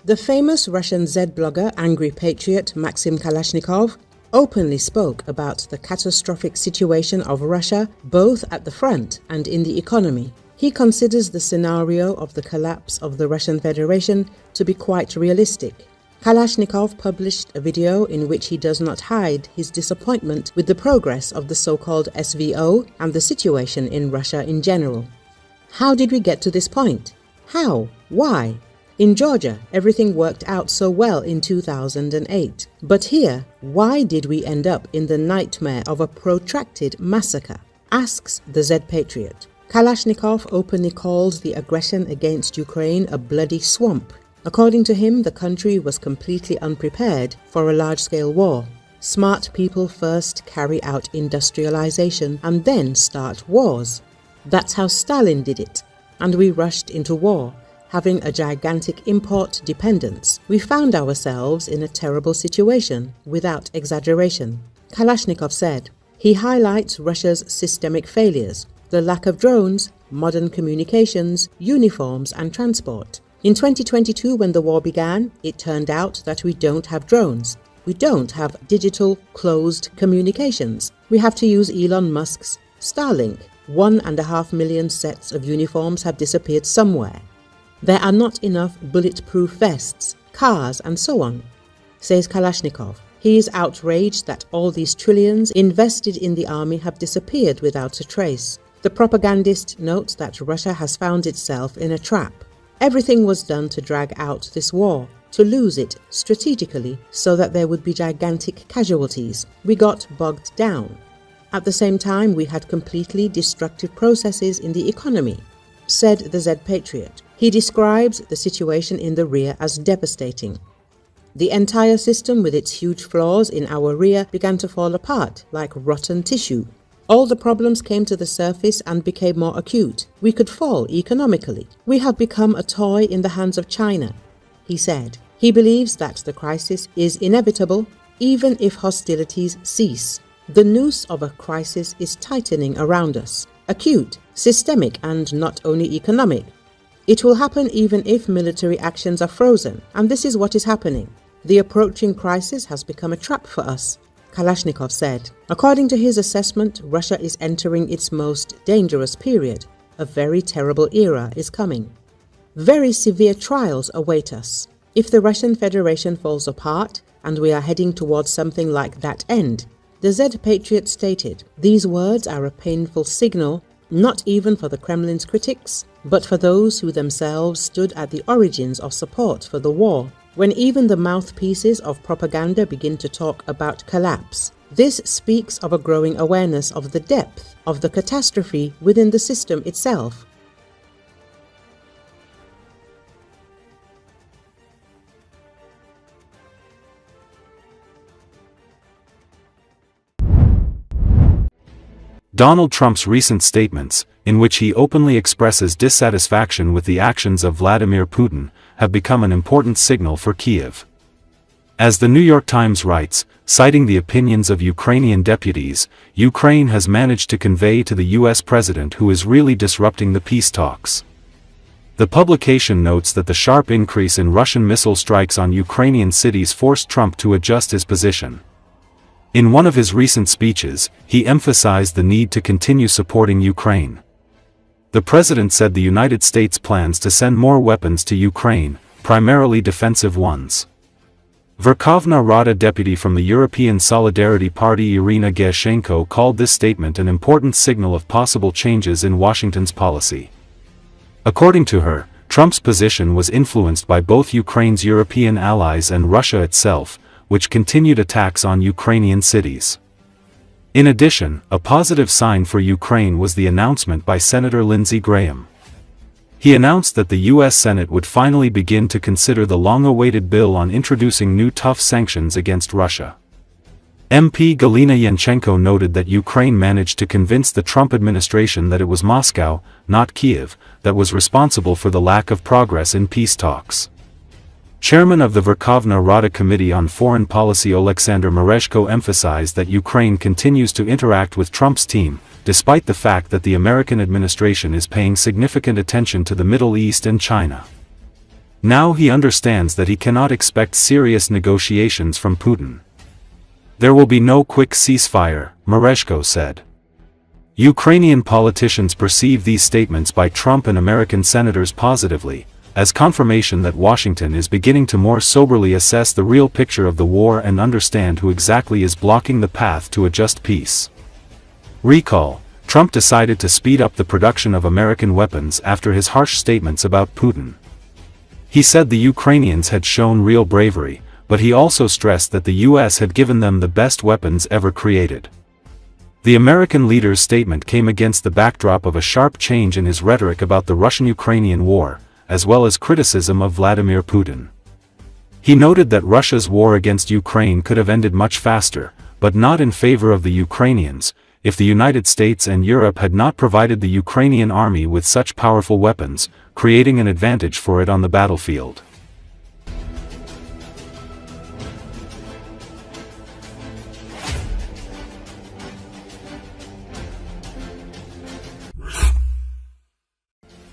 The famous Russian Z blogger Angry Patriot Maxim Kalashnikov openly spoke about the catastrophic situation of Russia both at the front and in the economy. He considers the scenario of the collapse of the Russian Federation to be quite realistic. Kalashnikov published a video in which he does not hide his disappointment with the progress of the so-called SVO and the situation in Russia in general. How did we get to this point? How? Why? In Georgia, everything worked out so well in 2008. But here, why did we end up in the nightmare of a protracted massacre? Asks the Z Patriot. Kalashnikov openly calls the aggression against Ukraine a bloody swamp. According to him, the country was completely unprepared for a large-scale war. Smart people first carry out industrialization and then start wars. That's how Stalin did it. And we rushed into war. Having a gigantic import dependence, we found ourselves in a terrible situation, without exaggeration. Kalashnikov said. He highlights Russia's systemic failures, the lack of drones, modern communications, uniforms and transport. In 2022, when the war began, it turned out that we don't have drones. We don't have digital, closed communications. We have to use Elon Musk's Starlink. 1.5 million sets of uniforms have disappeared somewhere. There are not enough bulletproof vests, cars and so on, says Kalashnikov. He is outraged that all these trillions invested in the army have disappeared without a trace. The propagandist notes that Russia has found itself in a trap. Everything was done to drag out this war, to lose it strategically so that there would be gigantic casualties. We got bogged down. At the same time, we had completely destructive processes in the economy, said the Z Patriot. He describes the situation in the rear as devastating. The entire system with its huge flaws in our rear began to fall apart like rotten tissue. All the problems came to the surface and became more acute. We could fall economically. We have become a toy in the hands of China, he said. He believes that the crisis is inevitable, even if hostilities cease. The noose of a crisis is tightening around us. Acute, systemic, and not only economic. It will happen even if military actions are frozen, and this is what is happening. The approaching crisis has become a trap for us, Kalashnikov said. According to his assessment, Russia is entering its most dangerous period. A very terrible era is coming. Very severe trials await us. If the Russian Federation falls apart, and we are heading towards something like that end, the Z Patriot stated, these words are a painful signal, not even for the Kremlin's critics, but for those who themselves stood at the origins of support for the war. When even the mouthpieces of propaganda begin to talk about collapse, this speaks of a growing awareness of the depth of the catastrophe within the system itself. Donald Trump's recent statements, in which he openly expresses dissatisfaction with the actions of Vladimir Putin, have become an important signal for Kyiv. As the New York Times writes, citing the opinions of Ukrainian deputies, Ukraine has managed to convey to the US president who is really disrupting the peace talks. The publication notes that the sharp increase in Russian missile strikes on Ukrainian cities forced Trump to adjust his position. In one of his recent speeches, he emphasized the need to continue supporting Ukraine. The president said the United States plans to send more weapons to Ukraine, primarily defensive ones. Verkhovna Rada deputy from the European Solidarity Party Irina Gershchenko called this statement an important signal of possible changes in Washington's policy. According to her, Trump's position was influenced by both Ukraine's European allies and Russia itself, which continued attacks on Ukrainian cities. In addition, a positive sign for Ukraine was the announcement by Senator Lindsey Graham. He announced that the U.S. Senate would finally begin to consider the long-awaited bill on introducing new tough sanctions against Russia. MP Galina Yanchenko noted that Ukraine managed to convince the Trump administration that it was Moscow, not Kyiv, that was responsible for the lack of progress in peace talks. Chairman of the Verkhovna Rada Committee on Foreign Policy Oleksandr Merezhko emphasized that Ukraine continues to interact with Trump's team, despite the fact that the American administration is paying significant attention to the Middle East and China. Now he understands that he cannot expect serious negotiations from Putin. There will be no quick ceasefire, Mereshko said. Ukrainian politicians perceive these statements by Trump and American senators positively, as confirmation that Washington is beginning to more soberly assess the real picture of the war and understand who exactly is blocking the path to a just peace. Recall, Trump decided to speed up the production of American weapons after his harsh statements about Putin. He said the Ukrainians had shown real bravery, but he also stressed that the US had given them the best weapons ever created. The American leader's statement came against the backdrop of a sharp change in his rhetoric about the Russian-Ukrainian war, as well as criticism of Vladimir Putin. He noted that Russia's war against Ukraine could have ended much faster, but not in favor of the Ukrainians, if the United States and Europe had not provided the Ukrainian army with such powerful weapons, creating an advantage for it on the battlefield.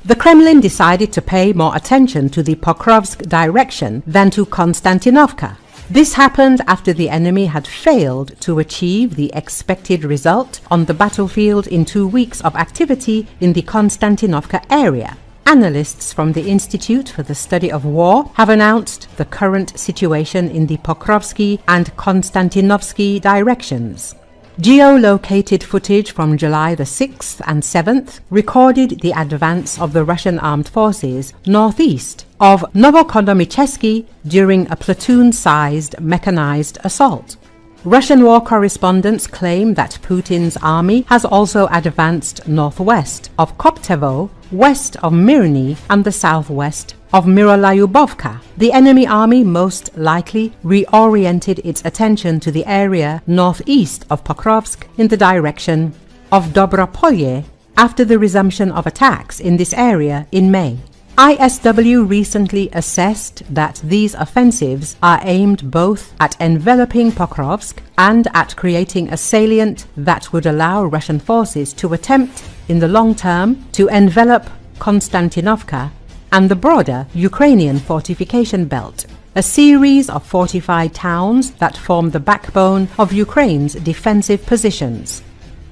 The Kremlin decided to pay more attention to the Pokrovsk direction than to Konstantinovka. This happened after the enemy had failed to achieve the expected result on the battlefield in 2 weeks of activity in the Konstantinovka area. Analysts from the Institute for the Study of War have announced the current situation in the Pokrovsky and Konstantinovsky directions. Geolocated footage from July the 6th and 7th recorded the advance of the Russian armed forces northeast of Novokonomichesky during a platoon-sized mechanized assault. Russian war correspondents claim that Putin's army has also advanced northwest of Koptevo, west of Mirny, and the southwest of Myrolayubovka. The enemy army most likely reoriented its attention to the area northeast of Pokrovsk in the direction of Dobropolye after the resumption of attacks in this area in May. ISW recently assessed that these offensives are aimed both at enveloping Pokrovsk and at creating a salient that would allow Russian forces to attempt, in the long term, to envelop Konstantinovka and the broader Ukrainian fortification belt, a series of fortified towns that form the backbone of Ukraine's defensive positions.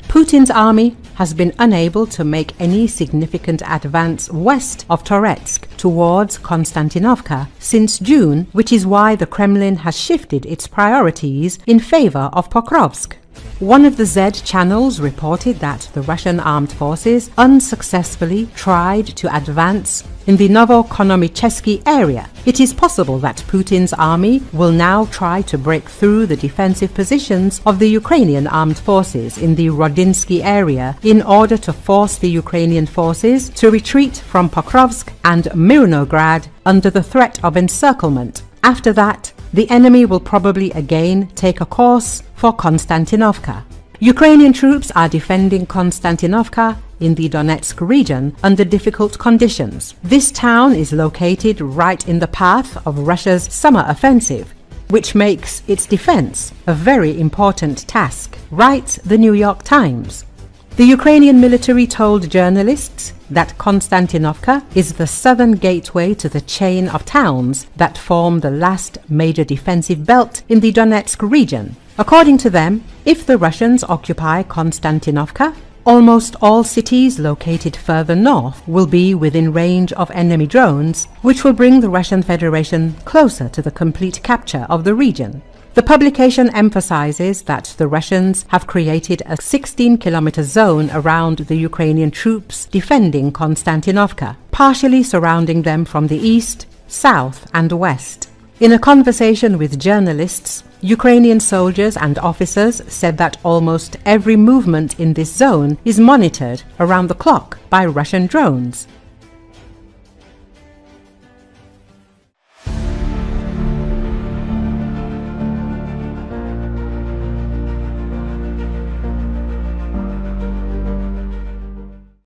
Putin's army has been unable to make any significant advance west of Toretsk towards Konstantinovka since June, which is why the Kremlin has shifted its priorities in favor of Pokrovsk. One of the Z channels reported that the Russian armed forces unsuccessfully tried to advance in the Novokonomichesky area. It is possible that Putin's army will now try to break through the defensive positions of the Ukrainian armed forces in the Rodinsky area in order to force the Ukrainian forces to retreat from Pokrovsk and Mirnograd under the threat of encirclement. After that, the enemy will probably again take a course for Konstantinovka. Ukrainian troops are defending Konstantinovka in the Donetsk region under difficult conditions. This town is located right in the path of Russia's summer offensive, which makes its defense a very important task, writes the New York Times. The Ukrainian military told journalists that Konstantinovka is the southern gateway to the chain of towns that form the last major defensive belt in the Donetsk region. According to them, if the Russians occupy Konstantinovka, almost all cities located further north will be within range of enemy drones, which will bring the Russian Federation closer to the complete capture of the region. The publication emphasizes that the Russians have created a 16-kilometer zone around the Ukrainian troops defending Konstantinovka, partially surrounding them from the east, south, and west. In a conversation with journalists, Ukrainian soldiers and officers said that almost every movement in this zone is monitored around the clock by Russian drones.